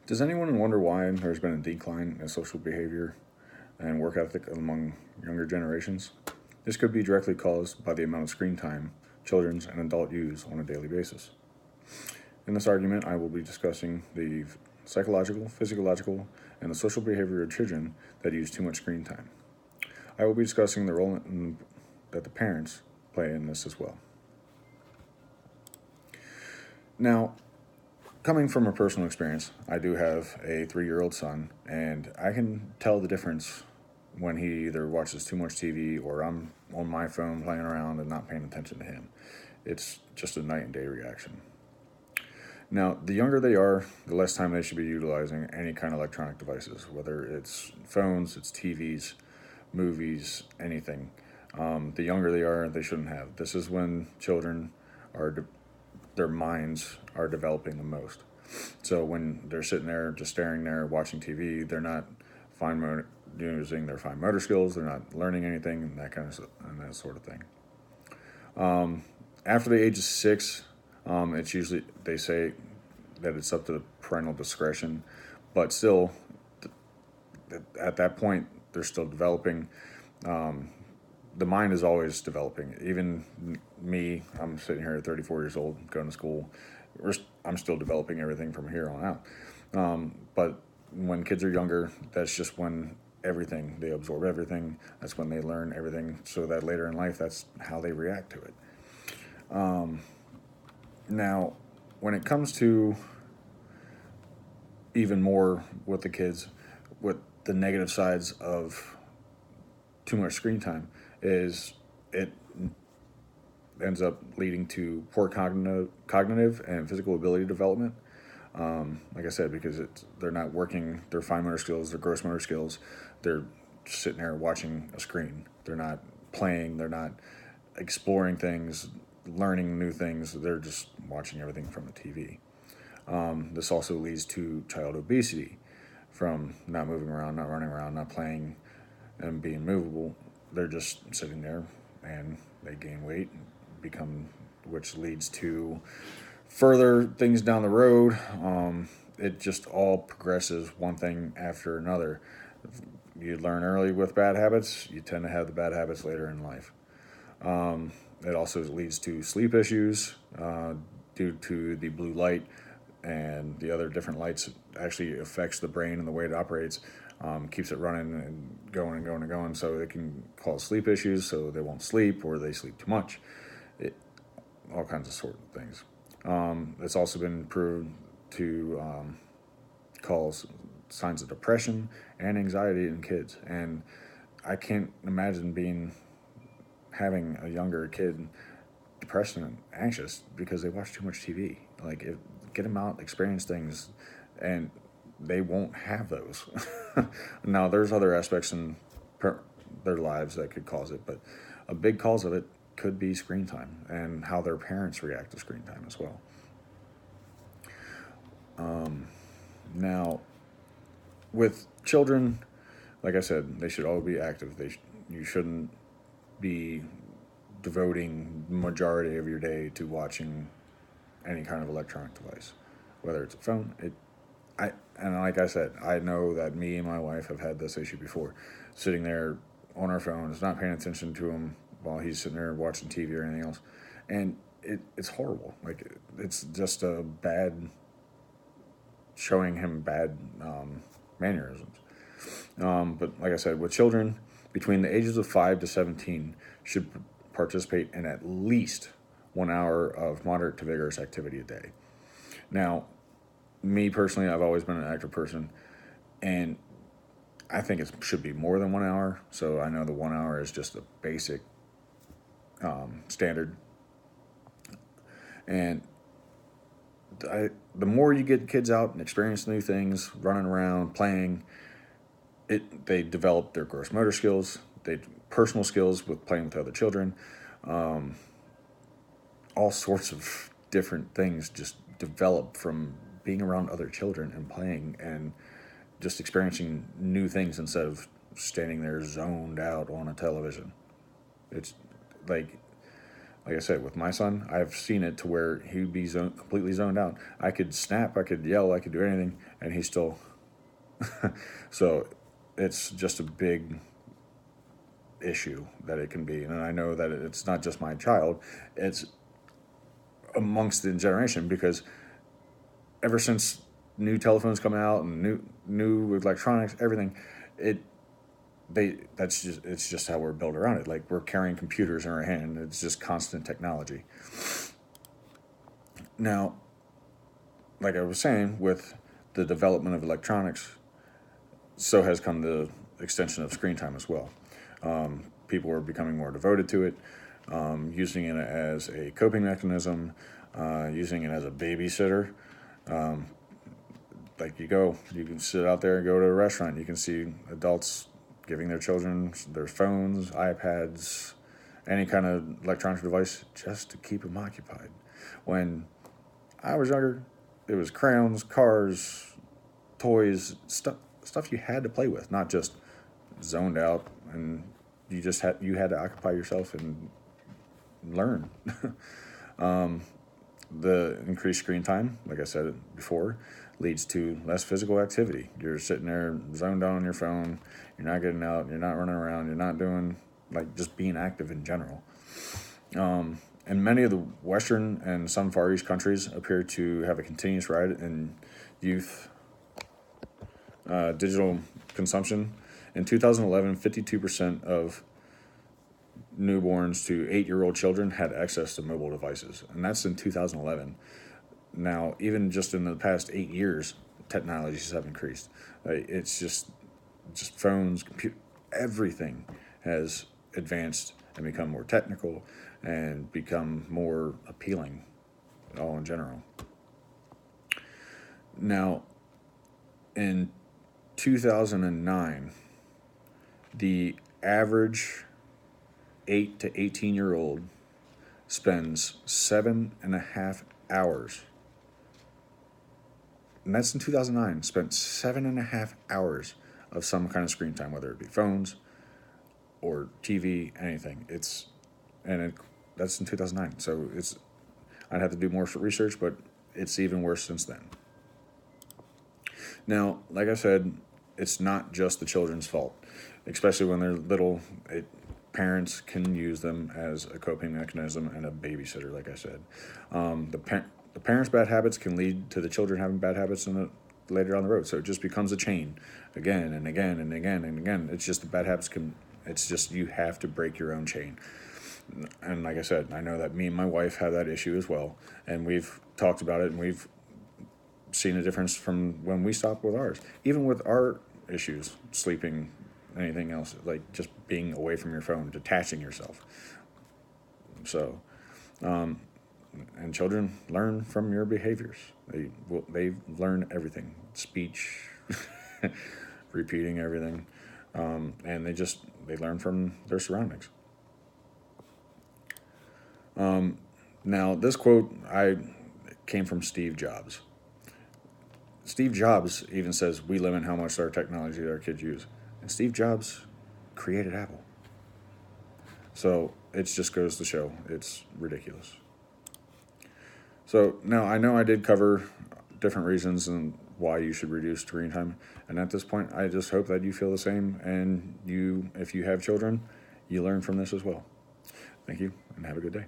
Does anyone wonder why there's been a decline in social behavior and work ethic among younger generations? This could be directly caused by the amount of screen time children and adults use on a daily basis. In this argument, I will be discussing the psychological, physiological, and the social behavior of children that use too much screen time. I will be discussing the role that the parents play in this as well. Now, coming from a personal experience, I do have a 3-year-old son, and I can tell the difference when he either watches too much TV or I'm on my phone playing around and not paying attention to him. It's just a night and day reaction. Now, the younger they are, the less time they should be utilizing any kind of electronic devices, whether it's phones, it's TVs, movies, anything. The younger they are, they shouldn't have. This is when children are their minds are developing the most. So when they're sitting there just staring there watching TV, they're not using their fine motor skills. They're not learning anything and that sort of thing. After the age of 6, it's usually they say that it's up to the parental discretion, but still, at that point they're still developing. The mind is always developing. Even me, I'm sitting here at 34 years old, going to school. I'm still developing everything from here on out. But when kids are younger, that's just when they absorb everything. That's when they learn everything, so that later in life, that's how they react to it. Now, when it comes to even more with the kids, what the negative sides of too much screen time is, it ends up leading to poor cognitive and physical ability development. Like I said, because they're not working their fine motor skills, their gross motor skills. They're just sitting there watching a screen. They're not playing. They're not exploring things, learning new things. They're just watching everything from the TV. This also leads to child obesity from not moving around, not running around, not playing, and being movable. They're just sitting there and they gain weight, which leads to further things down the road. It just all progresses one thing after another. You learn early with bad habits, you tend to have the bad habits later in life. It also leads to sleep issues due to the blue light and the other different lights. It actually affects the brain and the way it operates, keeps it running and going and going and going, so it can cause sleep issues, so they won't sleep or they sleep too much. All kinds of sort of things. It's also been proved to cause signs of depression and anxiety in kids, and I can't imagine having a younger kid depressed and anxious because they watch too much TV. Get them out, experience things, and they won't have those. Now, there's other aspects in their lives that could cause it, but a big cause of it could be screen time and how their parents react to screen time as well. Now, with children, like I said, they should all be active. You shouldn't be devoting the majority of your day to watching any kind of electronic device, whether it's a phone. And like I said, I know that me and my wife have had this issue before, sitting there on our phones, not paying attention to him while he's sitting there watching TV or anything else, and it's horrible. It's just a bad showing him bad mannerisms. But like I said, with children between the ages of 5 to 17 should participate in at least 1 hour of moderate to vigorous activity a day. Now, me personally, I've always been an active person, and I think it should be more than 1 hour. So I know the 1 hour is just a basic standard. And the more you get kids out and experience new things, running around, playing, they develop their gross motor skills, personal skills with playing with other children, all sorts of different things just develop from being around other children and playing and just experiencing new things instead of standing there zoned out on a television. It's like like I said, with my son, I've seen it to where he'd be completely zoned out. I could snap, I could yell, I could do anything, and he still. So it's just a big issue that it can be. And I know that it's not just my child, it's amongst the generation, because ever since new telephones come out and new electronics, everything, it it's just how we're built around it. Like, we're carrying computers in our hand. It's just constant technology. Now, like I was saying, with the development of electronics, so has come the extension of screen time as well. People are becoming more devoted to it, using it as a coping mechanism, using it as a babysitter. Like, you can sit out there and go to a restaurant. You can see adults giving their children their phones, iPads, any kind of electronic device just to keep them occupied. When I was younger, it was crayons, cars, toys, stuff you had to play with, not just zoned out, and you had to occupy yourself and learn. The increased screen time, like I said before, leads to less physical activity. You're sitting there zoned out on your phone. You're not getting out. You're not running around. You're not doing, like, just being active in general. And many of the Western and some Far East countries appear to have a continuous rise in youth digital consumption. In 2011, 52% of newborns to 8-year-old children had access to mobile devices, and that's in 2011. Now, even just in the past 8 years, technologies have increased. It's just phones, everything has advanced and become more technical and become more appealing, all in general. Now, in 2009, the average 8 to 18-year-old spends 7.5 hours. And that's in 2009, spent 7.5 hours of some kind of screen time, whether it be phones or TV, anything. That's in 2009. So I'd have to do more research, but it's even worse since then. Now, like I said, it's not just the children's fault, especially when they're little. Parents can use them as a coping mechanism and a babysitter, like I said. The parents' bad habits can lead to the children having bad habits later on the road. So it just becomes a chain again and again and again and again. It's just the bad habits it's just, you have to break your own chain. And like I said, I know that me and my wife have that issue as well. And we've talked about it, and we've seen a difference from when we stopped with ours. Even with our issues, sleeping, anything else, like just being away from your phone, detaching yourself. So, and children learn from your behaviors. They learn everything, speech, repeating everything, and they learn from their surroundings. Now, this quote came from Steve Jobs. Steve Jobs even says we limit how much our technology that our kids use. And Steve Jobs created Apple. So it just goes to show it's ridiculous. So now I know I did cover different reasons and why you should reduce screen time. And at this point, I just hope that you feel the same. And if you have children, you learn from this as well. Thank you, and have a good day.